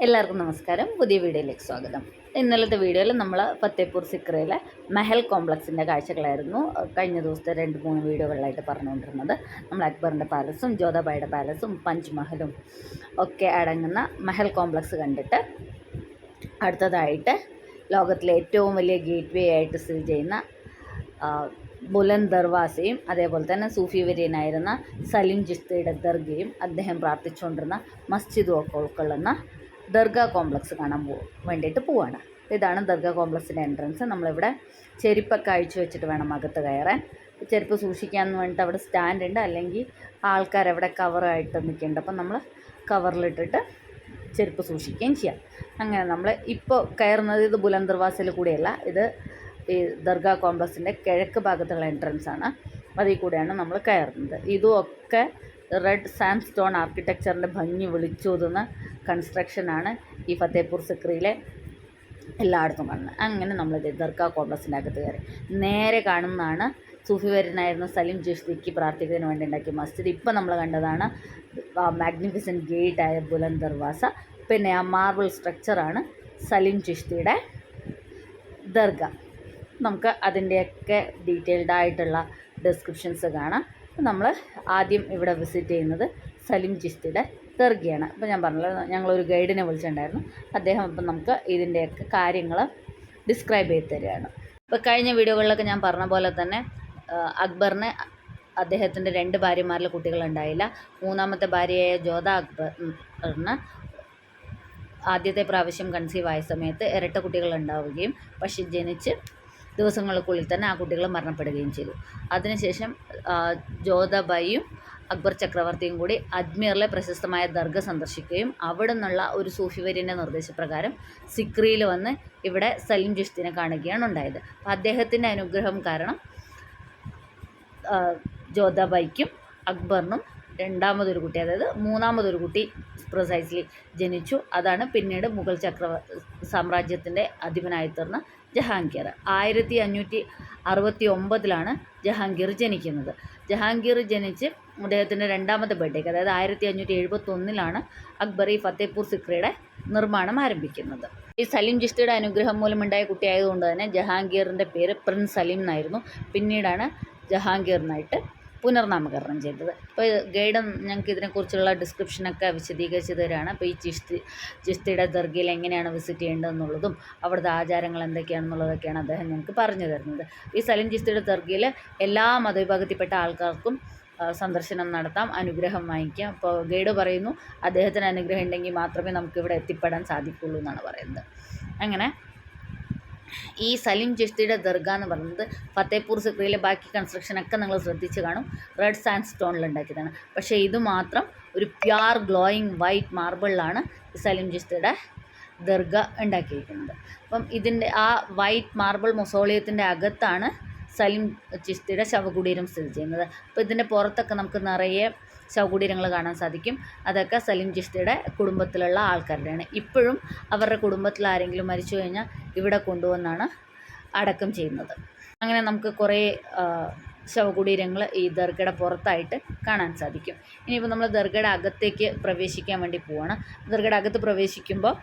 എല്ലാവർക്കും നമസ്കാരം. പുതിയ വീഡിയോയിലേക്ക് സ്വാഗതം. ഇന്നലത്തെ വീഡിയോയിൽ നമ്മൾ ഫത്തേപൂർ സിക്രിയിലെ മെഹൽ കോംപ്ലക്സിൻ്റെ കാഴ്ചകളായിരുന്നു കഴിഞ്ഞ ദിവസത്തെ 2-3 വീഡിയോകളിലായിട്ട് പറഞ്ഞുകൊണ്ടിരുന്നത്. നമ്മൾ അക്ബറിൻ്റെ പാലസും ജോധാബായിയുടെ പാലസും പഞ്ച് മഹലും ഒക്കെ അടങ്ങുന്ന മെഹൽ കോംപ്ലക്സ് കണ്ടിട്ട് അടുത്തതായിട്ട് ലോകത്തിലെ ഏറ്റവും വലിയ ഗേറ്റ് വേ ആയിട്ട് സ്ഥിതി ചെയ്യുന്ന ബുലന്ദ് ദർവാസയും അതേപോലെ തന്നെ സൂഫി വര്യനായിരുന്ന സലിം ചിസ്തിയുടെ ദർഗയും അദ്ദേഹം പ്രാർത്ഥിച്ചുകൊണ്ടിരുന്ന മസ്ജിദും ഒക്കെ ഉൾക്കൊള്ളുന്ന ദർഗ കോംപ്ലക്സ് കാണാൻ വേണ്ടിയിട്ട് പോവാണ്. ഇതാണ് ദർഗ കോംപ്ലക്സിൻ്റെ എൻട്രൻസ്. നമ്മളിവിടെ ചെരുപ്പൊക്കെ അഴിച്ചു വെച്ചിട്ട് വേണം അകത്ത് കയറാൻ. ചെരുപ്പ് സൂക്ഷിക്കാമെന്ന് വേണ്ടിയിട്ട് അവിടെ സ്റ്റാൻഡ് ഉണ്ട്, അല്ലെങ്കിൽ ആൾക്കാരവിടെ കവറായിട്ട് നിൽക്കുന്നുണ്ട്. അപ്പം നമ്മൾ കവറിലിട്ടിട്ട് ചെരുപ്പ് സൂക്ഷിക്കുകയും ചെയ്യാം. അങ്ങനെ നമ്മൾ ഇപ്പോൾ കയറുന്നത് ഇത് ബുലന്ദ് ദർവാസയിൽ കൂടിയല്ല, ഇത് ഈ ദർഗ കോംപ്ലക്സിൻ്റെ കിഴക്ക് ഭാഗത്തുള്ള എൻട്രൻസ് ആണ്. അതിൽ കൂടെയാണ് നമ്മൾ കയറുന്നത്. ഇതുമൊക്കെ റെഡ് സാൻഡ് സ്റ്റോൺ ആർക്കിടെക്ചറിൻ്റെ ഭംഗി വിളിച്ചോതുന്ന കൺസ്ട്രക്ഷനാണ് ഈ ഫത്തേപൂർ സിക്രിയിലെ എല്ലായിടത്തും കാണുന്നത്. അങ്ങനെ നമ്മൾ ദർഗ കോംപ്ലക്സിൻ്റെ അകത്ത് കയറി നേരെ കാണുന്നതാണ് സൂഫി വര്യനായിരുന്ന സലിം ചിസ്തിക്ക് പ്രാർത്ഥിക്കുന്നതിന് വേണ്ടി ഉണ്ടാക്കിയ മസ്ജിദ്. ഇപ്പം നമ്മൾ കണ്ടതാണ് മാഗ്നിഫിസൻറ്റ് ഗേറ്റ് ആയ ബുലന്ദ് ദർവാസ. പിന്നെ ആ മാർബിൾ സ്ട്രക്ചറാണ് സലിം ചിസ്തിയുടെ ദർഗ. നമുക്ക് അതിൻ്റെയൊക്കെ ഡീറ്റെയിൽഡ് ആയിട്ടുള്ള ഡിസ്ക്രിപ്ഷൻസ് കാണാം. നമ്മൾ ആദ്യം ഇവിടെ വിസിറ്റ് ചെയ്യുന്നത് സലിം ചിസ്തിയുടെ ദർഗയാണ്. അപ്പോൾ ഞാൻ പറഞ്ഞല്ലോ, ഞങ്ങളൊരു ഗൈഡിനെ വിളിച്ചിട്ടുണ്ടായിരുന്നു. അദ്ദേഹം ഇപ്പം നമുക്ക് ഇതിൻ്റെയൊക്കെ കാര്യങ്ങൾ ഡിസ്ക്രൈബ് ചെയ്ത് തരികയാണ്. ഇപ്പോൾ കഴിഞ്ഞ വീഡിയോകളിലൊക്കെ ഞാൻ പറഞ്ഞ പോലെ തന്നെ അക്ബറിന് അദ്ദേഹത്തിൻ്റെ 2 ഭാര്യമാരിൽ കുട്ടികളുണ്ടായില്ല. മൂന്നാമത്തെ ഭാര്യയായ ജോധ അക്ബറിന് ആദ്യത്തെ പ്രാവശ്യം കൺസീവ് ആയ സമയത്ത് ഇരട്ട കുട്ടികൾ ഉണ്ടാവുകയും പക്ഷേ ജനിച്ച് ദിവസങ്ങൾക്കുള്ളിൽ തന്നെ ആ കുട്ടികൾ മരണപ്പെടുകയും ചെയ്തു. അതിനുശേഷം ജോധാബായിയും അക്ബർ ചക്രവർത്തിയും കൂടി അജ്മീറിലെ പ്രശസ്തമായ ദർഗ സന്ദർശിക്കുകയും അവിടെ നിന്നുള്ള ഒരു സൂഫി വര്യൻ്റെ നിർദ്ദേശപ്രകാരം സിക്രിയിൽ വന്ന് ഇവിടെ സലിം ചിസ്തിനെ കാണുകയാണ് ഉണ്ടായത്. അപ്പോൾ അദ്ദേഹത്തിൻ്റെ അനുഗ്രഹം കാരണം ജോധാബായിക്കും അക്ബറിനും രണ്ടാമതൊരു കുട്ടി, അതായത് മൂന്നാമതൊരു കുട്ടി പ്രിസൈസ്ലി ജനിച്ചു. അതാണ് പിന്നീട് മുഗൾ സാമ്രാജ്യത്തിൻ്റെ അധിപനായി തീർന്ന ജഹാംഗീർ. 1569 ജഹാംഗീർ ജനിക്കുന്നത്. ജഹാംഗീർ ജനിച്ച് അദ്ദേഹത്തിൻ്റെ രണ്ടാമത്തെ ബർത്ത്ഡേക്ക്, അതായത് 1571 അക്ബർ ഈ ഫത്തേപൂർ സിക്രിയുടെ നിർമ്മാണം ആരംഭിക്കുന്നത്. ഈ സലിം ചിസ്തിയുടെ അനുഗ്രഹം മൂലമുണ്ടായ കുട്ടിയായതുകൊണ്ട് തന്നെ ജഹാംഗീറിൻ്റെ പേര് പ്രിൻസ് സലീം എന്നായിരുന്നു. പിന്നീടാണ് ജഹാംഗീറിനായിട്ട് പുനർനാമകരണം ചെയ്തത്. അപ്പോൾ ഗൈഡ് ഞങ്ങൾക്ക് ഇതിനെക്കുറിച്ചുള്ള ഡിസ്ക്രിപ്ഷനൊക്കെ വിശദീകരിച്ച് തരാണ്. അപ്പോൾ ഈ ചിസ്തിയുടെ ദർഗയിൽ എങ്ങനെയാണ് വിസിറ്റ് ചെയ്യേണ്ടതെന്നുള്ളതും അവിടുത്തെ ആചാരങ്ങൾ എന്തൊക്കെയാണെന്നുള്ളതൊക്കെയാണ് അദ്ദേഹം ഞങ്ങൾക്ക് പറഞ്ഞു തരുന്നത്. ഈ സലിം ചിസ്തിയുടെ ദർഗയിൽ എല്ലാ മതവിഭാഗത്തിൽപ്പെട്ട ആൾക്കാർക്കും സന്ദർശനം നടത്താം, അനുഗ്രഹം വാങ്ങിക്കാം. അപ്പോൾ ഗൈഡ് പറയുന്നു അദ്ദേഹത്തിന് അനുഗ്രഹം ഉണ്ടെങ്കിൽ മാത്രമേ നമുക്കിവിടെ എത്തിപ്പെടാൻ സാധിക്കുള്ളൂ എന്നാണ് പറയുന്നത്. അങ്ങനെ ഈ സലിം ചിസ്തിയുടെ ദർഗ എന്ന് പറയുന്നത് ഫത്തേപൂർ സിക്രിയിലെ ബാക്കി കൺസ്ട്രക്ഷനൊക്കെ നിങ്ങൾ ശ്രദ്ധിച്ച് കാണും, റെഡ് സാൻഡ് സ്റ്റോണിൽ ഉണ്ടാക്കിയതാണ്. പക്ഷേ ഇത് മാത്രം ഒരു പ്യുർ ഗ്ലോയിങ് വൈറ്റ് മാർബിളിലാണ് ഈ സലിം ചിസ്തിയുടെ ദർഗ ഉണ്ടാക്കിയിരിക്കുന്നത്. അപ്പം ഇതിൻ്റെ ആ വൈറ്റ് മാർബിൾ മൊസോളിയത്തിൻ്റെ അകത്താണ് സലിം ചിസ്തിയുടെ ശവകുടീരം സ്ഥിതി ചെയ്യുന്നത്. അപ്പോൾ ഇതിൻ്റെ പുറത്തൊക്കെ നമുക്ക് നിറയെ ശവകുടീരങ്ങൾ കാണാൻ സാധിക്കും. അതൊക്കെ സലിം ചിസ്തിയുടെ കുടുംബത്തിലുള്ള ആൾക്കാരുടെയാണ്. ഇപ്പോഴും അവരുടെ കുടുംബത്തിൽ ആരെങ്കിലും മരിച്ചു കഴിഞ്ഞാൽ ഇവിടെ കൊണ്ടുവന്നാണ് അടക്കം ചെയ്യുന്നത്. അങ്ങനെ നമുക്ക് കുറേ ശവകുടീരങ്ങൾ ഈ ദർഗയുടെ പുറത്തായിട്ട് കാണാൻ സാധിക്കും. ഇനിയിപ്പോൾ നമ്മൾ ദർഗയുടെ അകത്തേക്ക് പ്രവേശിക്കാൻ വേണ്ടി പോവാണ്. ദർഗയുടെ അകത്ത് പ്രവേശിക്കുമ്പോൾ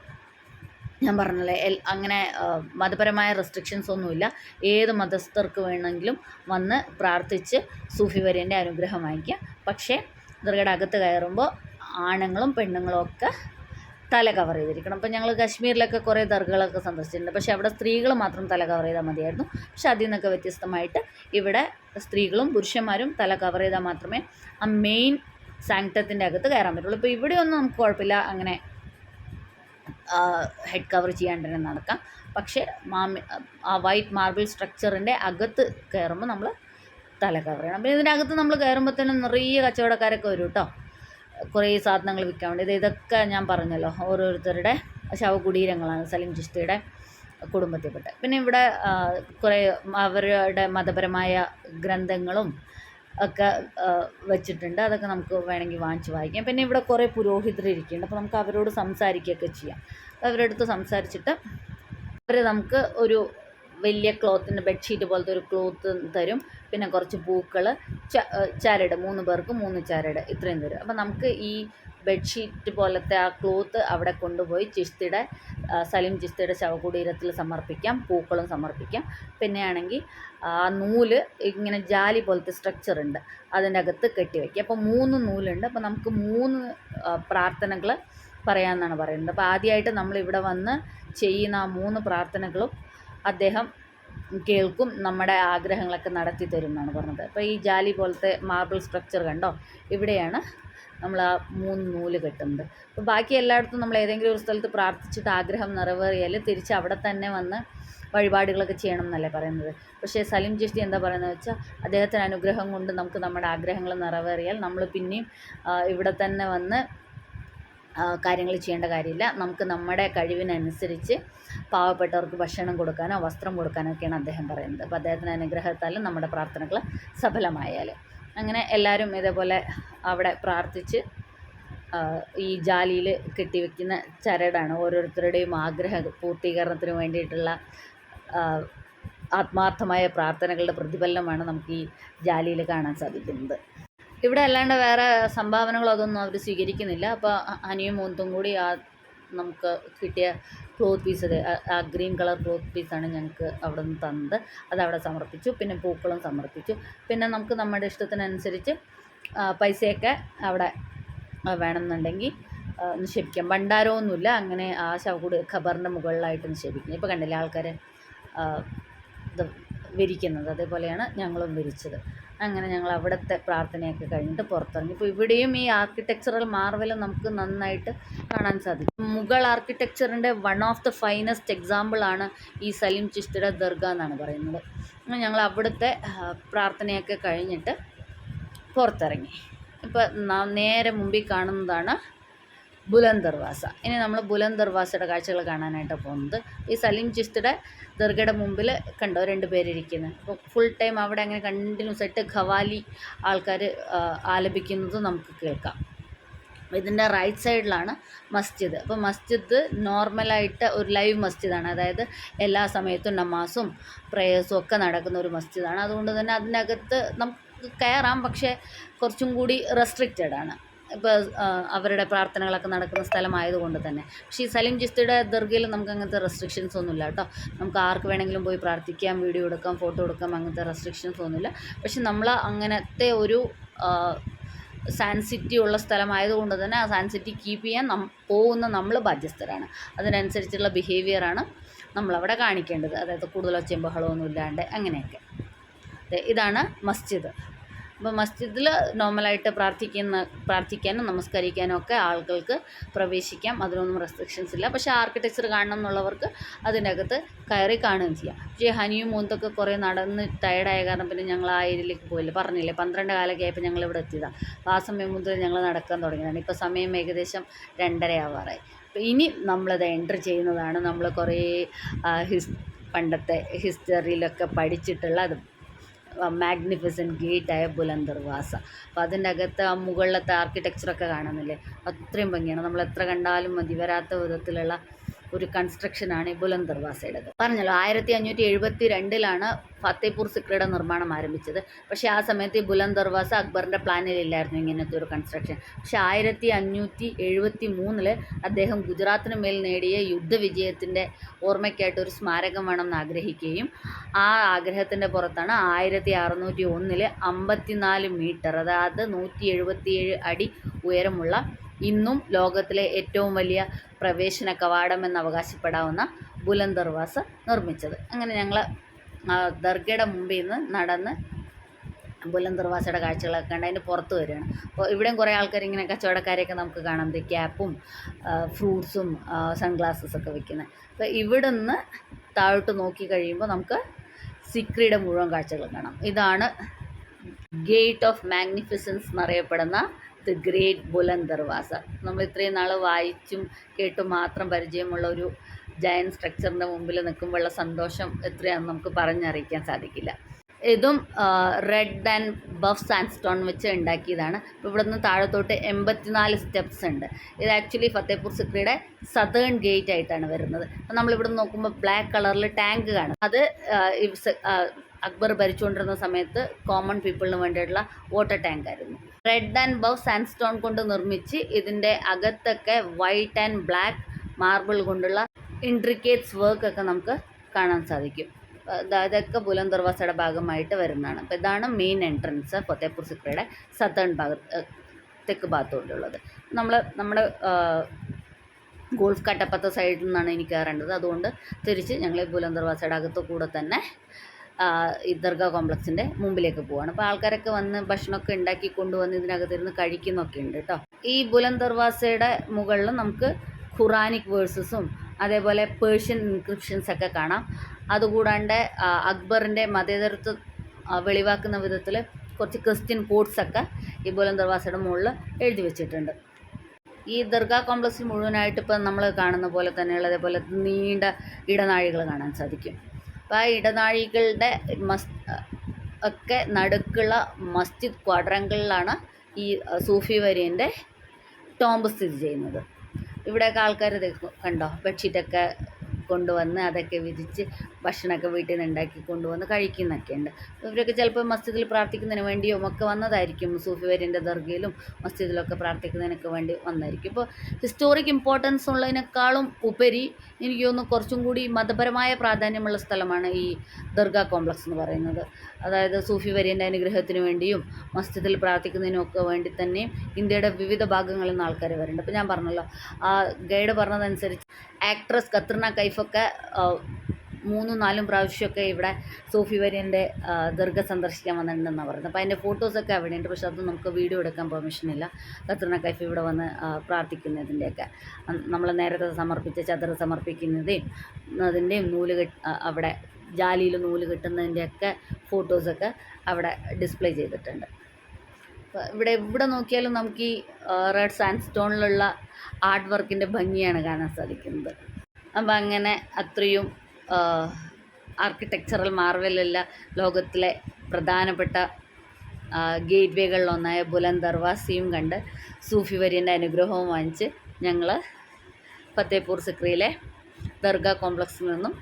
ഞാൻ പറഞ്ഞല്ലേ, അങ്ങനെ മതപരമായ റെസ്ട്രിക്ഷൻസ് ഒന്നുമില്ല. ഏത് മതസ്ഥർക്ക് വേണമെങ്കിലും വന്ന് പ്രാർത്ഥിച്ച് സൂഫി വര്യൻ്റെ അനുഗ്രഹം വാങ്ങിക്കാം. പക്ഷേ ദർഗയുടെ അകത്ത് കയറുമ്പോൾ ആണുങ്ങളും പെണ്ണുങ്ങളും ഒക്കെ തല കവർ ചെയ്തിരിക്കണം. അപ്പോൾ ഞങ്ങൾ കാശ്മീരിലൊക്കെ കുറേ ദർഗകളൊക്കെ സന്ദർശിച്ചിട്ടുണ്ട്. പക്ഷേ അവിടെ സ്ത്രീകൾ മാത്രം തല കവർ ചെയ്താൽ മതിയായിരുന്നു. പക്ഷെ അതിൽ നിന്നൊക്കെ വ്യത്യസ്തമായിട്ട് ഇവിടെ സ്ത്രീകളും പുരുഷന്മാരും തല കവർ ചെയ്താൽ മാത്രമേ ആ മെയിൻ സാങ്ക്ടത്തിൻ്റെ അകത്ത് കയറാൻ പറ്റുള്ളൂ. ഇപ്പോൾ ഇവിടെയൊന്നും നമുക്ക് കുഴപ്പമില്ല, അങ്ങനെ ഹെഡ് കവർ ചെയ്യാണ്ട് തന്നെ നടക്കാം. പക്ഷേ ആ വൈറ്റ് മാർബിൾ സ്ട്രക്ചറിൻ്റെ അകത്ത് കയറുമ്പോൾ നമ്മൾ തല കവർ ചെയ്യണം. പിന്നെ ഇതിൻ്റെ അകത്ത് നമ്മൾ കയറുമ്പോൾ തന്നെ നിറയെ കച്ചവടക്കാരൊക്കെ വരും കേട്ടോ, കുറേ സാധനങ്ങൾ വിൽക്കാൻ വേണ്ടി. ഇതൊക്കെ ഞാൻ പറഞ്ഞല്ലോ ഓരോരുത്തരുടെ ശവകുടീരങ്ങളാണ് സലിം ചിസ്തിയുടെ കുടുംബത്തിൽപ്പെട്ട. പിന്നെ ഇവിടെ കുറേ അവരുടെ മതപരമായ ഗ്രന്ഥങ്ങളും ഒക്കെ വെച്ചിട്ടുണ്ട്. അതൊക്കെ നമുക്ക് വേണമെങ്കിൽ വാങ്ങിച്ച് വായിക്കാം. പിന്നെ ഇവിടെ കുറേ പുരോഹിതർ ഇരിക്കുന്നുണ്ട്. അപ്പോൾ നമുക്ക് അവരോട് സംസാരിക്കുകയൊക്കെ ചെയ്യാം. അവരുടെ അടുത്ത് സംസാരിച്ചിട്ട് അവർ നമുക്ക് ഒരു വലിയ ക്ലോത്തിൻ്റെ ബെഡ്ഷീറ്റ് പോലത്തെ ഒരു ക്ലോത്ത് തരും. പിന്നെ കുറച്ച് പൂക്കൾ, ചരട്, 3 പേർക്ക് 3 ചരട് ഇത്രയും തരും. അപ്പോൾ നമുക്ക് ഈ ബെഡ്ഷീറ്റ് പോലത്തെ ആ ക്ലോത്ത് അവിടെ കൊണ്ടുപോയി സലീം ചിസ്തിയുടെ ശവകുടീരത്തിൽ സമർപ്പിക്കാം, പൂക്കളും സമർപ്പിക്കാം. പിന്നെയാണെങ്കിൽ ആ നൂല് ഇങ്ങനെ ജാലി പോലത്തെ സ്ട്രക്ചർ ഉണ്ട്, അതിൻ്റെ അകത്ത് കെട്ടിവെക്കുക. അപ്പോൾ 3 നൂലുണ്ട്. അപ്പോൾ നമുക്ക് 3 പ്രാർത്ഥനകൾ പറയാമെന്നാണ് പറയുന്നത്. അപ്പോൾ ആദ്യമായിട്ട് നമ്മളിവിടെ വന്ന് ചെയ്യുന്ന ആ 3 പ്രാർത്ഥനകളും അദ്ദേഹം കേൾക്കും, നമ്മുടെ ആഗ്രഹങ്ങളൊക്കെ നടത്തി തരും എന്നാണ് പറഞ്ഞത്. അപ്പോൾ ഈ ജാലി പോലത്തെ മാർബിൾ സ്ട്രക്ചർ കണ്ടോ, ഇവിടെയാണ് നമ്മൾ ആ 3 നൂല് കെട്ടുന്നത്. അപ്പോൾ ബാക്കി എല്ലായിടത്തും നമ്മൾ ഏതെങ്കിലും ഒരു സ്ഥലത്ത് പ്രാർത്ഥിച്ചിട്ട് ആഗ്രഹം നിറവേറിയാൽ തിരിച്ച് അവിടെ തന്നെ വന്ന് വഴിപാടുകളൊക്കെ ചെയ്യണം എന്നല്ലേ പറയുന്നത്. പക്ഷേ സലീം ചിശ്തി എന്താ പറയുന്നത് വെച്ചാൽ, അദ്ദേഹത്തിന് അനുഗ്രഹം കൊണ്ട് നമുക്ക് നമ്മുടെ ആഗ്രഹങ്ങൾ നിറവേറിയാൽ നമ്മൾ പിന്നെയും ഇവിടെ തന്നെ വന്ന് കാര്യങ്ങൾ ചെയ്യേണ്ട കാര്യമില്ല. നമുക്ക് നമ്മുടെ കഴിവിനനുസരിച്ച് പാവപ്പെട്ടവർക്ക് ഭക്ഷണം കൊടുക്കാനോ വസ്ത്രം കൊടുക്കാനോ ഒക്കെയാണ് അദ്ദേഹം പറയുന്നത്. അപ്പോൾ അദ്ദേഹത്തിൻ്റെ അനുഗ്രഹത്താലും നമ്മുടെ പ്രാർത്ഥനകൾ സഫലമായാൽ, അങ്ങനെ എല്ലാവരും ഇതേപോലെ അവിടെ പ്രാർത്ഥിച്ച് ഈ ജാലിയിൽ കെട്ടിവെക്കുന്ന ചരടാണ് ഓരോരുത്തരുടെയും ആഗ്രഹ പൂർത്തീകരണത്തിന് വേണ്ടിയിട്ടുള്ള ആത്മാർത്ഥമായ പ്രാർത്ഥനകളുടെ പ്രതിഫലനമാണ് നമുക്ക് ഈ ജാലിയിൽ കാണാൻ സാധിക്കുന്നത്. ഇവിടെ അല്ലാണ്ട് വേറെ സംഭാവനകളോ അതൊന്നും അവർ സ്വീകരിക്കുന്നില്ല. അപ്പോൾ ഹനിയും മൂത്തും കൂടി നമുക്ക് കിട്ടിയ ക്ലോത്ത് പീസ്, ആ ഗ്രീൻ കളർ ക്ലോത്ത് പീസാണ് ഞങ്ങൾക്ക് അവിടെ നിന്ന് തന്നത്. അതവിടെ സമർപ്പിച്ചു. പിന്നെ പൂക്കളും സമർപ്പിച്ചു. പിന്നെ നമുക്ക് നമ്മുടെ ഇഷ്ടത്തിനനുസരിച്ച് പൈസയൊക്കെ അവിടെ വേണമെന്നുണ്ടെങ്കിൽ നിക്ഷേപിക്കാം. ഭണ്ഡാരമൊന്നുമില്ല, അങ്ങനെ ആ ഖബറിൻ്റെ മുകളിലായിട്ട് നിക്ഷേപിക്കുന്നത്. ഇപ്പോൾ കണ്ടില്ലേ ആൾക്കാർ ഇത് വിരിക്കുന്നത്, അതേപോലെയാണ് ഞങ്ങളും വിരിച്ചത്. അങ്ങനെ ഞങ്ങൾ അവിടുത്തെ പ്രാർത്ഥനയൊക്കെ കഴിഞ്ഞിട്ട് പുറത്തിറങ്ങി. ഇപ്പോൾ ഇവിടെയും ഈ ആർക്കിടെക്ചറൽ മാർവൽ നമുക്ക് നന്നായിട്ട് കാണാൻ സാധിക്കും. മുഗൾ ആർക്കിടെക്ചറിൻ്റെ വൺ ഓഫ് ദ ഫൈനസ്റ്റ് എക്സാമ്പിളാണ് ഈ സലീം ചിശ്തിയുടെ ദർഗ എന്നാണ് പറയുന്നത്. ഞങ്ങൾ അവിടുത്തെ പ്രാർത്ഥനയൊക്കെ കഴിഞ്ഞിട്ട് പുറത്തിറങ്ങി. ഇപ്പോൾ നേരെ മുമ്പിൽ കാണുന്നതാണ് ബുലന്ദ് ദർവാസ. ഇനി നമ്മൾ ബുലന്ദ് ദർവാസയുടെ കാഴ്ചകൾ കാണാനായിട്ട് പോകുന്നത്. ഈ സലീം ചിശ്തിയുടെ ദർഗയുടെ മുമ്പിൽ കണ്ടോ 2 പേരിരിക്കുന്നത്. അപ്പോൾ ഫുൾ ടൈം അവിടെ അങ്ങനെ കണ്ടിന്യൂസ് ആയിട്ട് ഖവാലി ആൾക്കാർ ആലപിക്കുന്നത് നമുക്ക് കേൾക്കാം. ഇതിൻ്റെ റൈറ്റ് സൈഡിലാണ് മസ്ജിദ്. അപ്പോൾ മസ്ജിദ് നോർമലായിട്ട് ഒരു ലൈവ് മസ്ജിദാണ്, അതായത് എല്ലാ സമയത്തും നമാസും പ്രേയേഴ്സും ഒക്കെ നടക്കുന്ന ഒരു മസ്ജിദാണ്. അതുകൊണ്ട് തന്നെ അതിനകത്ത് നമുക്ക് കയറാം, പക്ഷേ കുറച്ചും കൂടി റെസ്ട്രിക്റ്റഡ് ആണ്. ഇപ്പോൾ അവരുടെ പ്രാർത്ഥനകളൊക്കെ നടക്കുന്ന സ്ഥലമായതുകൊണ്ട് തന്നെ. പക്ഷേ ഈ സലീം ചിശ്തിയുടെ ദർഗയിൽ നമുക്ക് അങ്ങനത്തെ റെസ്ട്രിക്ഷൻസ് ഒന്നുമില്ല കേട്ടോ. നമുക്ക് ആർക്ക് വേണമെങ്കിലും പോയി പ്രാർത്ഥിക്കാം, വീഡിയോ എടുക്കാം, ഫോട്ടോ എടുക്കാം, അങ്ങനത്തെ റെസ്ട്രിക്ഷൻസ് ഒന്നുമില്ല. പക്ഷെ നമ്മൾ അങ്ങനത്തെ ഒരു സാൻസിറ്റി ഉള്ള സ്ഥലമായതുകൊണ്ട് തന്നെ ആ സാൻസിറ്റി കീപ്പ് ചെയ്യാൻ പോകുന്ന നമ്മൾ ബാധ്യസ്ഥരാണ്. അതിനനുസരിച്ചുള്ള ബിഹേവിയറാണ് നമ്മളവിടെ കാണിക്കേണ്ടത്. അതായത് കൂടുതൽ ഒച്ചയും ബഹളമൊന്നും ഇല്ലാണ്ട് അങ്ങനെയൊക്കെ. ഇതാണ് മസ്ജിദ്. അപ്പോൾ മസ്ജിദിൽ നോർമലായിട്ട് പ്രാർത്ഥിക്കാനും നമസ്കരിക്കാനും ഒക്കെ ആളുകൾക്ക് പ്രവേശിക്കാം, അതിനൊന്നും റെസ്ട്രിക്ഷൻസ് ഇല്ല. പക്ഷേ ആർക്കിടെക്ചർ കാണണം എന്നുള്ളവർക്ക് അതിനകത്ത് കയറി കാണുകയും ചെയ്യാം. പക്ഷേ ഹനിയും മൂത്തൊക്കെ കുറേ നടന്ന് ടയർഡായ കാരണം പിന്നെ ഞങ്ങൾ ആ ഏരിയയിലേക്ക് പോയില്ല. പറഞ്ഞില്ലേ 12 കാലമൊക്കെ ആയപ്പോൾ ഞങ്ങൾ ഇവിടെ എത്തിയതാണ്. അപ്പോൾ ആ സമയം മുതൽ ഞങ്ങൾ നടക്കാൻ തുടങ്ങിയതാണ്. ഇപ്പോൾ സമയം ഏകദേശം 2:30 ആവാറായി. അപ്പോൾ ഇനി നമ്മളത് എൻട്രി ചെയ്യുന്നതാണ്. നമ്മൾ കുറേ പണ്ടത്തെ ഹിസ്റ്ററിയിലൊക്കെ പഠിച്ചിട്ടുള്ള അത് മാഗ്നിഫിസൻറ്റ് ഗേറ്റായ ബുലന്ദ് ദർവാസ. അപ്പോൾ അതിൻ്റെ അകത്ത് ആ മുകളിലത്തെ ആർക്കിടെക്ചറൊക്കെ കാണുന്നില്ലേ, അത്രയും ഭംഗിയാണ്. നമ്മൾ എത്ര കണ്ടാലും മതി വരാത്ത വിധത്തിലുള്ള ഒരു കൺസ്ട്രക്ഷനാണ് ഈ ബുലന്ദ് ദർവാസയുടേത്. പറഞ്ഞല്ലോ 1572 ഫത്തേപൂർ സിക്രിയുടെ നിർമ്മാണം ആരംഭിച്ചത്. പക്ഷേ ആ സമയത്ത് ഈ ബുലന്ദ് ദർവാസ അക്ബറിൻ്റെ പ്ലാനിലില്ലായിരുന്നു ഇങ്ങനത്തെ ഒരു കൺസ്ട്രക്ഷൻ. പക്ഷേ 1573 അദ്ദേഹം ഗുജറാത്തിന് മേൽ നേടിയ യുദ്ധവിജയത്തിൻ്റെ ഓർമ്മയ്ക്കായിട്ട് ഒരു സ്മാരകം വേണമെന്ന് ആഗ്രഹിക്കുകയും ആ ആഗ്രഹത്തിൻ്റെ പുറത്താണ് 1601 54 മീറ്റർ, അതായത് 177 അടി ഉയരമുള്ള ഇന്നും ലോകത്തിലെ ഏറ്റവും വലിയ പ്രവേശന കവാടം എന്ന് അവകാശപ്പെടാവുന്ന ബുലന്ദ് ദർവാസ നിർമ്മിച്ചത്. അങ്ങനെ ഞങ്ങൾ ദർഗയുടെ മുമ്പിൽ നിന്ന് നടന്ന് ബുലന്ദ് ദർവാസയുടെ കാഴ്ചകളൊക്കെ കണ്ട് അതിൻ്റെ പുറത്ത് വരികയാണ്. അപ്പോൾ ഇവിടെയും കുറേ ആൾക്കാർ ഇങ്ങനെ കച്ചവടക്കാരെയൊക്കെ നമുക്ക് കാണാം, ക്യാപ്പും ഫ്രൂട്ട്സും സൺഗ്ലാസസൊക്കെ വിൽക്കുന്നത്. അപ്പോൾ ഇവിടെ നിന്ന് താഴോട്ട് നോക്കി കഴിയുമ്പോൾ നമുക്ക് സിക്രിയുടെ മുഴുവൻ കാഴ്ചകൾ കാണാം. ഇതാണ് ഗേറ്റ് ഓഫ് മാഗ്നിഫിസൻസ് എന്നറിയപ്പെടുന്ന ദ ഗ്രേറ്റ് ബുലന്ദ് ദർവാസ. നമ്മൾ ഇത്രയും നാൾ വായിച്ചും കേട്ടും മാത്രം പരിചയമുള്ള ഒരു ജയൻ സ്ട്രക്ചറിൻ്റെ മുമ്പിൽ നിൽക്കുമ്പോഴുള്ള സന്തോഷം എത്രയാണെന്ന് നമുക്ക് പറഞ്ഞറിയിക്കാൻ സാധിക്കില്ല. ഇതും റെഡ് ആൻഡ് ബഫ് സാൻഡ്സ്റ്റോൺ വെച്ച് ഉണ്ടാക്കിയതാണ്. ഇപ്പോൾ ഇവിടെ നിന്ന് താഴത്തോട്ട് 84 സ്റ്റെപ്സ് ഉണ്ട്. ഇത് ആക്ച്വലി ഫത്തേപൂർ സിക്രിയുടെ സതേൺ ഗേറ്റ് ആയിട്ടാണ് വരുന്നത്. അപ്പോൾ നമ്മളിവിടെ നിന്ന് നോക്കുമ്പോൾ ബ്ലാക്ക് കളറിൽ ടാങ്ക് കാണും. അത് അക്ബർ ഭരിച്ചുകൊണ്ടിരുന്ന സമയത്ത് കോമൺ പീപ്പിളിന് വേണ്ടിയിട്ടുള്ള വാട്ടർ ടാങ്ക് ആയിരുന്നു. റെഡ് ആൻഡ് ബവ് സാൻഡ്സ്റ്റോൺ കൊണ്ട് നിർമ്മിച്ച് ഇതിൻ്റെ അകത്തൊക്കെ വൈറ്റ് ആൻഡ് ബ്ലാക്ക് മാർബിൾ കൊണ്ടുള്ള ഇൻട്രിക്കേറ്റ്സ് വർക്ക് ഒക്കെ നമുക്ക് കാണാൻ സാധിക്കും. ഇതൊക്കെ ബുലന്ദ് ദർവാസയുടെ ഭാഗമായിട്ട് വരുന്നതാണ്. അപ്പോൾ ഇതാണ് മെയിൻ എൻട്രൻസ് ഫത്തേപൂർ സിക്രിയുടെ സതേൺ ഭാഗത്ത് തെക്ക് ഭാഗത്തോട്ടുള്ളത്. നമ്മുടെ ഗോൾഫ് കട്ടപ്പത്തെ സൈഡിൽ നിന്നാണ് എനിക്ക് കയറേണ്ടത്. അതുകൊണ്ട് തിരിച്ച് ഞങ്ങൾ ബുലന്ദ് ദർവാസയുടെ അകത്തു കൂടെ തന്നെ ഈ ദർഗാ കോംപ്ലക്സിൻ്റെ മുമ്പിലേക്ക് പോവാണ്. അപ്പോൾ ആൾക്കാരൊക്കെ വന്ന് ഭക്ഷണമൊക്കെ ഉണ്ടാക്കി കൊണ്ടുവന്ന് ഇതിനകത്തിരുന്ന് കഴിക്കുന്നൊക്കെ ഉണ്ട് കേട്ടോ. ഈ ബുലന്ദ് ദർവാസയുടെ മുകളിൽ നമുക്ക് ഖുറാനിക് വേഴ്സസും അതേപോലെ പേർഷ്യൻ ഇൻക്രിപ്ഷൻസ് ഒക്കെ കാണാം. അതുകൂടാണ്ട് അക്ബറിൻ്റെ മതേതരത്വം വെളിവാക്കുന്ന വിധത്തിൽ കുറച്ച് ക്രിസ്ത്യൻ കോഡ്സൊക്കെ ഈ ബുലന്ദ് ദർവാസയുടെ മുകളിൽ എഴുതി വെച്ചിട്ടുണ്ട്. ഈ ദർഗാ കോംപ്ലക്സ് മുഴുവനായിട്ട് ഇപ്പം നമ്മൾ കാണുന്ന പോലെ തന്നെയുള്ള അതേപോലെ നീണ്ട ഇടനാഴികൾ കാണാൻ സാധിക്കും. അപ്പോൾ ആ ഇടനാഴികളുടെ ഒക്കെ നടുക്കുള്ള മസ്ജിദ് ക്വാഡ്രങ്കിളിലാണ് ഈ സൂഫി വര്യൻ്റെ ടോംബ് സ്ഥിതി ചെയ്യുന്നത്. ഇവിടെയൊക്കെ ആൾക്കാർ കണ്ടോ ബെഡ്ഷീറ്റൊക്കെ കൊണ്ടുവന്ന് അതൊക്കെ വിരിച്ച് ഭക്ഷണമൊക്കെ വീട്ടിൽ നിന്ന് ഉണ്ടാക്കി കൊണ്ടുവന്ന് കഴിക്കുന്നൊക്കെ ഉണ്ട്. ഇവരൊക്കെ ചിലപ്പോൾ മസ്ജിദിൽ പ്രാർത്ഥിക്കുന്നതിന് വേണ്ടിയോ ഒക്കെ വന്നതായിരിക്കും. സൂഫി വര്യൻ്റെ ദർഗയിലും മസ്ജിദിലൊക്കെ പ്രാർത്ഥിക്കുന്നതിനൊക്കെ വേണ്ടി വന്നതായിരിക്കും. ഇപ്പോൾ ഹിസ്റ്റോറിക് ഇമ്പോർട്ടൻസ് ഉള്ളതിനേക്കാളും ഉപരി എനിക്ക് തോന്നുന്നു കുറച്ചും കൂടി മതപരമായ പ്രാധാന്യമുള്ള സ്ഥലമാണ് ഈ ദർഗാ കോംപ്ലക്സ് എന്ന് പറയുന്നത്. അതായത് സൂഫി വര്യൻ്റെ അനുഗ്രഹത്തിന് വേണ്ടിയും മസ്ജിദിൽ പ്രാർത്ഥിക്കുന്നതിനൊക്കെ വേണ്ടി തന്നെയും ഇന്ത്യയുടെ വിവിധ ഭാഗങ്ങളിൽ നിന്ന് ആൾക്കാർ വരുന്നുണ്ട്. അപ്പോൾ ഞാൻ പറഞ്ഞല്ലോ, ആ ഗൈഡ് പറഞ്ഞതനുസരിച്ച് ആക്ട്രസ് കത്രീന കൈഫൊക്കെ 3-4 പ്രാവശ്യമൊക്കെ ഇവിടെ സൂഫി വര്യൻ്റെ ദർഗ സന്ദർശിക്കാൻ വന്നിട്ടുണ്ടെന്നാണ് പറയുന്നത്. അപ്പോൾ അതിൻ്റെ ഫോട്ടോസൊക്കെ അവിടെയുണ്ട്. പക്ഷെ അത് നമുക്ക് വീഡിയോ എടുക്കാൻ പെർമിഷനില്ല. കത്രീന കൈഫ് ഇവിടെ വന്ന് പ്രാർത്ഥിക്കുന്നതിൻ്റെയൊക്കെ നമ്മൾ നേരത്തെ സമർപ്പിച്ച ചദർ സമർപ്പിക്കുന്നതിൻ്റെയും അതിൻ്റെയും അവിടെ ജാലിയിൽ നൂല് കെട്ടുന്നതിൻ്റെയൊക്കെ ഫോട്ടോസൊക്കെ അവിടെ ഡിസ്പ്ലേ ചെയ്തിട്ടുണ്ട്. ഇവിടെ നോക്കിയാലും നമുക്ക് ഈ റെഡ് സാൻഡ്സ്റ്റോണിലുള്ള ആർട്ട് വർക്കിൻ്റെ ഭംഗിയാണ് കാണാൻ സാധിക്കുന്നത്. അപ്പം അങ്ങനെ അത്രയും ആർക്കിടെക്ചറൽ മാർവലുള്ള ലോകത്തിലെ പ്രധാനപ്പെട്ട ഗേറ്റ് വേകളിലൊന്നായ ബുലന്ദ് ദർവാസയും കണ്ട് സൂഫി വര്യൻ്റെ അനുഗ്രഹവും വാങ്ങിച്ച് ഞങ്ങൾ ഫത്തേപൂർ സിക്രിയിലെ ദർഗാ കോംപ്ലക്സിൽ നിന്നും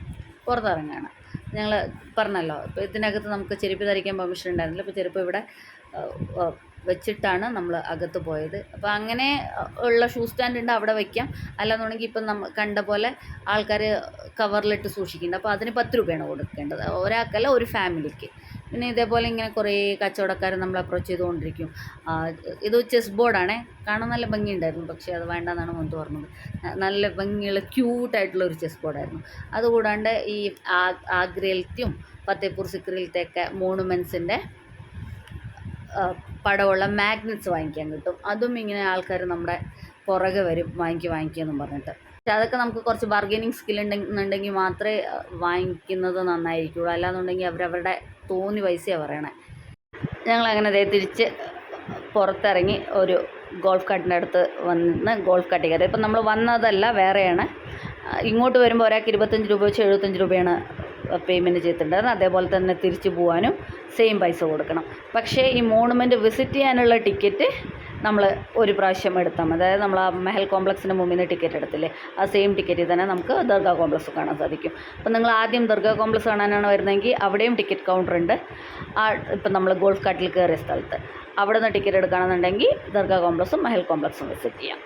പുറത്തിറങ്ങുകയാണ്. ഞങ്ങൾ പറഞ്ഞല്ലോ, ഇപ്പോൾ ഇതിനകത്ത് നമുക്ക് ചെരുപ്പ് ധരിക്കാൻ പെർമിഷൻ ഉണ്ടായിരുന്നില്ല. ഇപ്പോൾ ചെരുപ്പ് ഇവിടെ വെച്ചിട്ടാണ് നമ്മൾ അകത്ത് പോയത്. അപ്പോൾ അങ്ങനെ ഉള്ള ഷൂ സ്റ്റാൻഡ് ഉണ്ട്, അവിടെ വയ്ക്കാം. അല്ലാന്നുണ്ടെങ്കിൽ ഇപ്പം നമ്മൾ കണ്ട പോലെ ആൾക്കാർ കവറിലിട്ട് സൂക്ഷിക്കുന്നുണ്ട്. അപ്പോൾ അതിന് 10 രൂപയാണ് കൊടുക്കേണ്ടത്, ഒരാൾക്കല്ല ഒരു ഫാമിലിക്ക്. പിന്നെ ഇതേപോലെ ഇങ്ങനെ കുറേ കച്ചവടക്കാർ നമ്മൾ അപ്രോച്ച് ചെയ്തുകൊണ്ടിരിക്കും. ഇത് ചെസ് ബോർഡാണേ, കാണാൻ നല്ല ഭംഗിയുണ്ടായിരുന്നു. പക്ഷേ അത് വേണ്ടെന്നാണ് മുൻപ് പറഞ്ഞത്. നല്ല ഭംഗിയുള്ള ക്യൂട്ടായിട്ടുള്ളൊരു ചെസ് ബോർഡായിരുന്നു. അതുകൂടാണ്ട് ഈ ആഗ്രയിലത്തെയും ഫത്തേപൂർ സിക്രിയിലത്തെയൊക്കെ മോണുമെൻറ്റ്സിൻ്റെ പടമുള്ള മാഗ്നറ്റ്സ് വാങ്ങിക്കാൻ കിട്ടും. അതും ഇങ്ങനെ ആൾക്കാർ നമ്മുടെ പുറകെ വരും വാങ്ങിക്കുമെന്നും പറഞ്ഞിട്ട്. പക്ഷെ അതൊക്കെ നമുക്ക് കുറച്ച് ബാർഗൈനിങ് സ്കിൽ ഉണ്ടെങ്കിൽ മാത്രമേ വാങ്ങിക്കുന്നത് നന്നായിരിക്കുള്ളൂ. അല്ലാന്നുണ്ടെങ്കിൽ അവരവരുടെ തോന്നി പൈസയാണ് പറയണേ. ഞങ്ങളങ്ങനെ തിരിച്ച് പുറത്തിറങ്ങി ഒരു ഗോൾഫ് കാർട്ടിൻ്റെ അടുത്ത് വന്ന് ഗോൾഫ് കാർട്ടിൽ കയറി. ഇപ്പം നമ്മൾ വന്നതല്ല, വേറെയാണ്. ഇങ്ങോട്ട് വരുമ്പോൾ ഒരാൾക്ക് 25 രൂപ വെച്ച് 75 രൂപയാണ് പേയ്മെൻറ്റ് ചെയ്തിട്ടുണ്ടായിരുന്നു. അതേപോലെ തന്നെ തിരിച്ചു പോകാനും സെയിം പൈസ കൊടുക്കണം. പക്ഷേ ഈ മോണുമെൻറ്റ് വിസിറ്റ് ചെയ്യാനുള്ള ടിക്കറ്റ് നമ്മൾ ഒരു പ്രാവശ്യം എടുത്താൽ മതി. അതായത് നമ്മൾ ആ മെഹൽ കോംപ്ലക്സിൻ്റെ മുമ്പിൽ നിന്ന് ടിക്കറ്റ് എടുത്തില്ലേ, ആ സെയിം ടിക്കറ്റിൽ തന്നെ നമുക്ക് ദർഗാ കോംപ്ലക്സ് കാണാൻ സാധിക്കും. അപ്പം നിങ്ങൾ ആദ്യം ദർഗാ കോംപ്ലക്സ് കാണാനാണ് വരുന്നതെങ്കിൽ അവിടെയും ടിക്കറ്റ് കൗണ്ടർ ഉണ്ട്. ഇപ്പം നമ്മൾ ഗോൾഫ് കാർട്ടിൽ കയറിയ സ്ഥലത്ത് അവിടെ നിന്ന് ടിക്കറ്റ് എടുക്കുകയാണെന്നുണ്ടെങ്കിൽ ദർഗാ കോംപ്ലക്സും മെഹൽ കോംപ്ലക്സും വിസിറ്റ് ചെയ്യാം.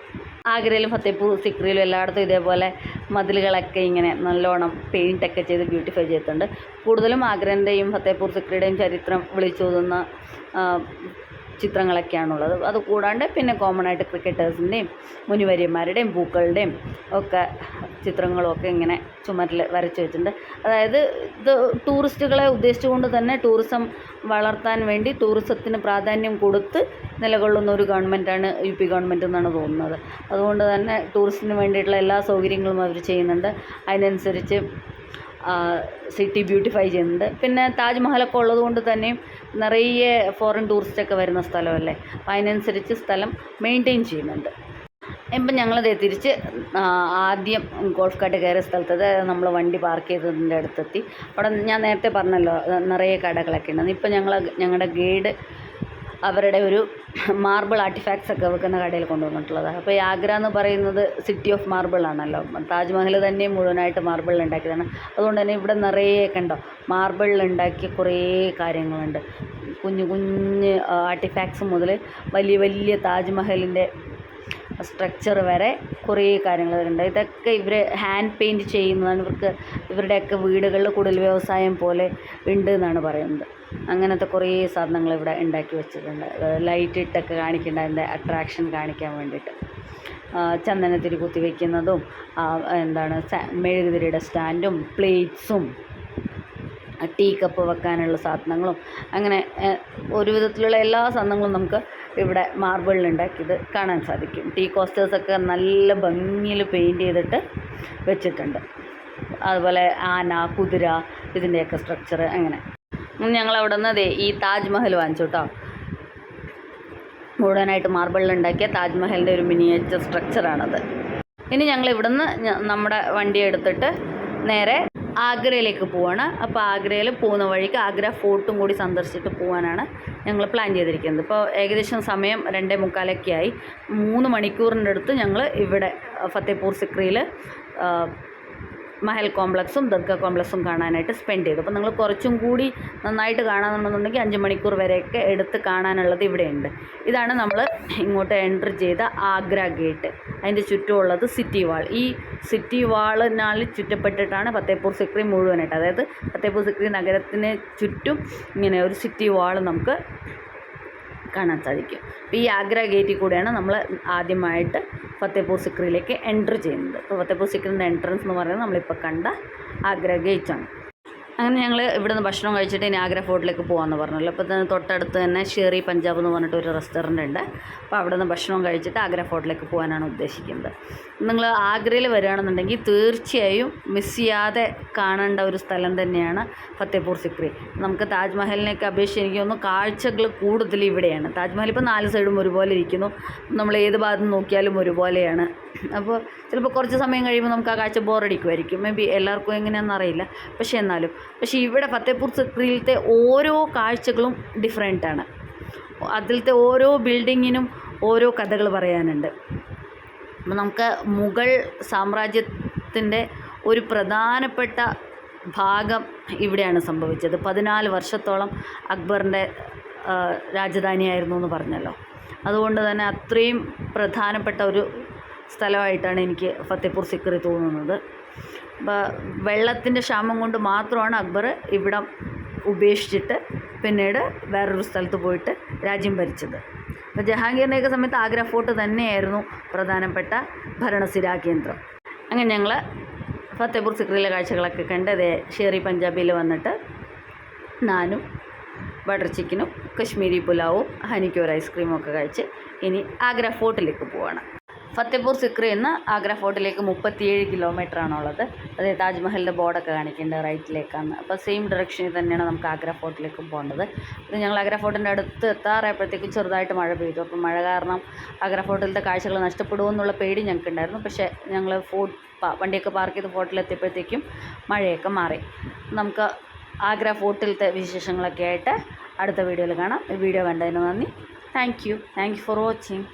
ആഗ്രയിലും ഫത്തേപൂർ സിക്രിയിലും എല്ലായിടത്തും ഇതേപോലെ മതിലുകളൊക്കെ ഇങ്ങനെ നല്ലോണം പെയിൻറ്റൊക്കെ ചെയ്ത് ബ്യൂട്ടിഫൈ ചെയ്തിട്ടുണ്ട്. കൂടുതലും ആഗ്രൻ്റെയും ഫത്തേപൂർ സിക്രിയുടെയും ചരിത്രം വിളിച്ചോതുന്ന ചിത്രങ്ങളൊക്കെയാണുള്ളത്. അതുകൂടാണ്ട് പിന്നെ കോമൺ ആയിട്ട് ക്രിക്കറ്റേഴ്സിൻ്റെയും മുനിവര്യന്മാരുടെയും പൂക്കളുടെയും ഒക്കെ ചിത്രങ്ങളൊക്കെ ഇങ്ങനെ ചുമരിൽ വരച്ച് വെച്ചിട്ടുണ്ട്. അതായത് ഇത് ടൂറിസ്റ്റുകളെ ഉദ്ദേശിച്ചുകൊണ്ട് തന്നെ ടൂറിസം വളർത്താൻ വേണ്ടി ടൂറിസത്തിന് പ്രാധാന്യം കൊടുത്ത് നിലകൊള്ളുന്ന ഒരു ഗവൺമെൻറ്റാണ് UP ഗവൺമെൻറ് എന്നാണ് തോന്നുന്നത്. അതുകൊണ്ട് തന്നെ ടൂറിസ്റ്റിന് വേണ്ടിയിട്ടുള്ള എല്ലാ സൗകര്യങ്ങളും അവർ ചെയ്യുന്നുണ്ട്. അതിനനുസരിച്ച് സിറ്റി ബ്യൂട്ടിഫൈ ചെയ്യുന്നുണ്ട്. പിന്നെ താജ്മഹലൊക്കെ ഉള്ളത് കൊണ്ട് തന്നെയും നിറയെ ഫോറിൻ ടൂറിസ്റ്റൊക്കെ വരുന്ന സ്ഥലമല്ലേ, അപ്പോൾ അതിനനുസരിച്ച് സ്ഥലം മെയിൻറ്റെയിൻ ചെയ്യുന്നുണ്ട്. ഇപ്പം ഞങ്ങൾ തിരിച്ച് ആദ്യം ഗോൾഫ് കാർട്ട് കയറിയ സ്ഥലത്ത് നമ്മൾ വണ്ടി പാർക്ക് ചെയ്തതിൻ്റെ അടുത്തെത്തി. അവിടെ ഞാൻ നേരത്തെ പറഞ്ഞല്ലോ നിറയെ കടകളൊക്കെ ഉണ്ടെന്ന്. ഇപ്പം ഞങ്ങളുടെ ഗൈഡ് അവരുടെ ഒരു മാർബിൾ ആർട്ടിഫാക്ട്സ് ഒക്കെ വെക്കുന്ന കടയിൽ കൊണ്ടുവന്നിട്ടുള്ളത്. അപ്പോൾ ഈ ആഗ്ര എന്ന് പറയുന്നത് സിറ്റി ഓഫ് മാർബിൾ ആണല്ലോ. താജ്മഹൽ തന്നെ മുഴുവനായിട്ട് മാർബിളിൽ ഉണ്ടാക്കിയതാണ്. അതുകൊണ്ട് തന്നെ ഇവിടെ നിറയെ കണ്ടോ മാർബിളിൽ ഉണ്ടാക്കിയ കുറേ കാര്യങ്ങളുണ്ട്. കുഞ്ഞു കുഞ്ഞ് ആർട്ടിഫാക്ട്സ് മുതൽ വലിയ വലിയ താജ്മഹലിൻ്റെ സ്ട്രക്ചർ വരെ കുറേ കാര്യങ്ങളുണ്ട്. ഇതൊക്കെ ഇവർ ഹാൻഡ് പെയിൻറ്റ് ചെയ്യുന്നതാണ്. ഇവരുടെയൊക്കെ വീടുകളിൽ കുടിൽ വ്യവസായം പോലെ ഉണ്ട് എന്നാണ് പറയുന്നത്. അങ്ങനത്തെ കുറേ സാധനങ്ങൾ ഇവിടെ ഉണ്ടാക്കി വെച്ചിട്ടുണ്ട്. ലൈറ്റ് ഇട്ടൊക്കെ കാണിക്കേണ്ട അതിൻ്റെ അട്രാക്ഷൻ കാണിക്കാൻ വേണ്ടിയിട്ട്. ചന്ദനത്തിരി കുത്തി വയ്ക്കുന്നതും മെഴുകുതിരിയുടെ സ്റ്റാൻഡും പ്ലേറ്റ്സും ടീ കപ്പ് വെക്കാനുള്ള സാധനങ്ങളും അങ്ങനെ ഒരു വിധത്തിലുള്ള എല്ലാ സാധനങ്ങളും നമുക്ക് ഇവിടെ മാർബിളിൽ ഉണ്ടാക്കിയത് കാണാൻ സാധിക്കും. ടീ കോസ്റ്റേഴ്സൊക്കെ നല്ല ഭംഗിയിൽ പെയിൻറ്റ് ചെയ്തിട്ട് വെച്ചിട്ടുണ്ട്. അതുപോലെ ആന, കുതിര, ഇതിൻ്റെയൊക്കെ സ്ട്രക്ചർ അങ്ങനെ. ഞങ്ങൾ അവിടെ നിന്ന് ഈ താജ്മഹൽ വാങ്ങിച്ചു കേട്ടോ. മുഴുവനായിട്ട് മാർബിളിൽ ഉണ്ടാക്കിയ താജ്മഹലിൻ്റെ ഒരു മിനിയേച്ചർ സ്ട്രക്ചറാണത്. ഇനി ഞങ്ങൾ ഇവിടുന്ന് നമ്മുടെ വണ്ടി എടുത്തിട്ട് നേരെ ആഗ്രയിലേക്ക് പോവാണ്. അപ്പോൾ ആഗ്രയിൽ പോകുന്ന വഴിക്ക് ആഗ്ര ഫോർട്ടും കൂടി സന്ദർശിച്ചിട്ട് പോകാനാണ് ഞങ്ങൾ പ്ലാൻ ചെയ്തിരിക്കുന്നത്. ഇപ്പോൾ ഏകദേശം സമയം 2:45 ആയി. 3 മണിക്കൂറിൻ്റെ അടുത്ത് ഞങ്ങൾ ഇവിടെ ഫത്തേപൂർ സിക്രിയിൽ മഹൽ കോംപ്ലക്സും ദർഗ കോംപ്ലക്സും കാണാനായിട്ട് സ്പെൻഡ് ചെയ്തു. അപ്പോൾ നിങ്ങൾ കുറച്ചും കൂടി നന്നായിട്ട് കാണാമെന്നുണ്ടെങ്കിൽ 5 മണിക്കൂർ വരെയൊക്കെ എടുത്ത് കാണാനുള്ളത് ഇവിടെയുണ്ട്. ഇതാണ് നമ്മൾ ഇങ്ങോട്ട് എൻട്രി ചെയ്ത ആഗ്ര ഗേറ്റ്. അതിൻ്റെ ചുറ്റുമുള്ളത് സിറ്റി വാൾ. ഈ സിറ്റി വാളിനാൽ ചുറ്റപ്പെട്ടിട്ടാണ് ഫത്തേപൂർ സിക്രി മുഴുവനായിട്ട്, അതായത് ഫത്തേപൂർ സിക്രി നഗരത്തിന് ചുറ്റും ഇങ്ങനെ ഒരു സിറ്റി വാൾ നമുക്ക് കാണാൻ സാധിക്കും. അപ്പോൾ ഈ ആഗ്ര ഗേറ്റിൽ കൂടെയാണ് നമ്മൾ ആദ്യമായിട്ട് ഫത്തേപൂർ സിക്രിയിലേക്ക് എൻട്രി ചെയ്യുന്നത്. അപ്പോൾ ഫത്തേപൂർ സിക്രിൻ്റെ എൻട്രൻസ് എന്ന് പറയുന്നത് നമ്മളിപ്പോൾ കണ്ട ആഗ്ര ഗേറ്റാണ്. അങ്ങനെ ഞങ്ങൾ ഇവിടെ നിന്ന് ഭക്ഷണം കഴിച്ചിട്ട് ഇനി ആഗ്ര ഫോർട്ടിലേക്ക് പോകാമെന്ന് പറഞ്ഞല്ലോ. അപ്പോൾ തന്നെ തൊട്ടടുത്ത് തന്നെ ഷെറി പഞ്ചാബ് എന്ന് പറഞ്ഞിട്ട് ഒരു റെസ്റ്റോറൻ്റ് ഉണ്ട്. അപ്പോൾ അവിടെ നിന്ന് ഭക്ഷണം കഴിച്ചിട്ട് ആഗ്ര ഫോർട്ടിലേക്ക് പോകാനാണ് ഉദ്ദേശിക്കുന്നത്. നിങ്ങൾ ആഗ്രയിൽ വരികയാണെന്നുണ്ടെങ്കിൽ തീർച്ചയായും മിസ് ചെയ്യാതെ കാണേണ്ട ഒരു സ്ഥലം തന്നെയാണ് ഫത്തേപൂർ സിക്രി. നമുക്ക് താജ്മഹലിനെയൊക്കെ അപേക്ഷിച്ച് എനിക്ക് തോന്നുന്നു കാഴ്ചകൾ കൂടുതൽ ഇവിടെയാണ്. താജ്മഹൽ ഇപ്പോൾ 4 സൈഡും ഒരുപോലെ ഇരിക്കുന്നു. നമ്മൾ ഏത് ഭാഗത്ത് നോക്കിയാലും ഒരുപോലെയാണ്. അപ്പോൾ ചിലപ്പോൾ കുറച്ച് സമയം കഴിയുമ്പോൾ നമുക്ക് ആ കാഴ്ച ബോറടിക്കുമായിരിക്കും. മേ ബി എല്ലാവർക്കും എങ്ങനെയാണെന്ന് അറിയില്ല. പക്ഷേ ഇവിടെ ഫത്തേപൂർ സിക്രിയിലത്തെ ഓരോ കാഴ്ചകളും ഡിഫറെൻ്റാണ്. അതിലത്തെ ഓരോ ബിൽഡിങ്ങിനും ഓരോ കഥകൾ പറയാനുണ്ട്. അപ്പോൾ നമുക്ക് മുഗൾ സാമ്രാജ്യത്തിൻ്റെ ഒരു പ്രധാനപ്പെട്ട ഭാഗം ഇവിടെയാണ് സംഭവിച്ചത്. 14 വർഷത്തോളം അക്ബറിൻ്റെ രാജധാനിയായിരുന്നു എന്ന് പറഞ്ഞല്ലോ. അതുകൊണ്ട് തന്നെ അത്രയും പ്രധാനപ്പെട്ട ഒരു സ്ഥലമായിട്ടാണ് എനിക്ക് ഫത്തേപൂർ സിക്രി തോന്നുന്നത്. വെള്ളത്തിൻ്റെ ക്ഷാമം കൊണ്ട് മാത്രമാണ് അക്ബർ ഇവിടം ഉപേക്ഷിച്ചിട്ട് പിന്നീട് വേറൊരു സ്ഥലത്ത് പോയിട്ട് രാജ്യം ഭരിച്ചത്. അപ്പോൾ ജഹാംഗീറിൻ്റെയൊക്കെ സമയത്ത് ആഗ്ര ഫോർട്ട് തന്നെയായിരുന്നു പ്രധാനപ്പെട്ട ഭരണസിരാ കേന്ദ്രം. അങ്ങനെ ഞങ്ങൾ ഫത്തേപൂർ സിക്രിയിലെ കാഴ്ചകളൊക്കെ കണ്ട് ഷെറി പഞ്ചാബിൽ വന്നിട്ട് നാനും ബട്ടർ ചിക്കനും കശ്മീരി പുലാവും ഹനിക്യൂർ ഐസ്ക്രീമും ഒക്കെ കഴിച്ച് ഇനി ആഗ്ര ഫോർട്ടിലേക്ക് പോവാണ്. ഫത്തേപൂർ സിക്രി നിന്ന് ആഗ്ര ഫോർട്ടിലേക്ക് 37 കിലോമീറ്ററാണുള്ളത്. അത് താജ്മഹലിൻ്റെ ബോർഡൊക്കെ കാണിക്കേണ്ടത് റൈറ്റിലേക്കാണ്. അപ്പോൾ സെയിം ഡയറക്ഷനിൽ തന്നെയാണ് നമുക്ക് ആഗ്ര ഫോർട്ടിലേക്ക് പോകേണ്ടത്. ഇത് ഞങ്ങൾ ആഗ്ര ഫോർട്ടിൻ്റെ അടുത്ത് എത്താറായപ്പോഴത്തേക്കും ചെറുതായിട്ട് മഴ പെയ്തു. അപ്പോൾ മഴ കാരണം ആഗ്ര ഫോർട്ടിലത്തെ കാഴ്ചകൾ നഷ്ടപ്പെടുമെന്നുള്ള പേടി ഞങ്ങൾക്കുണ്ടായിരുന്നു. പക്ഷേ ഞങ്ങൾ വണ്ടിയൊക്കെ പാർക്ക് ചെയ്ത് ഫോർട്ടിലെത്തിയപ്പോഴത്തേക്കും മഴയൊക്കെ മാറി. നമുക്ക് ആഗ്ര ഫോർട്ടിലത്തെ വിശേഷങ്ങളൊക്കെ ആയിട്ട് അടുത്ത വീഡിയോയിൽ കാണാം. ഈ വീഡിയോ കണ്ടതിന് നന്ദി. Thank you for watching.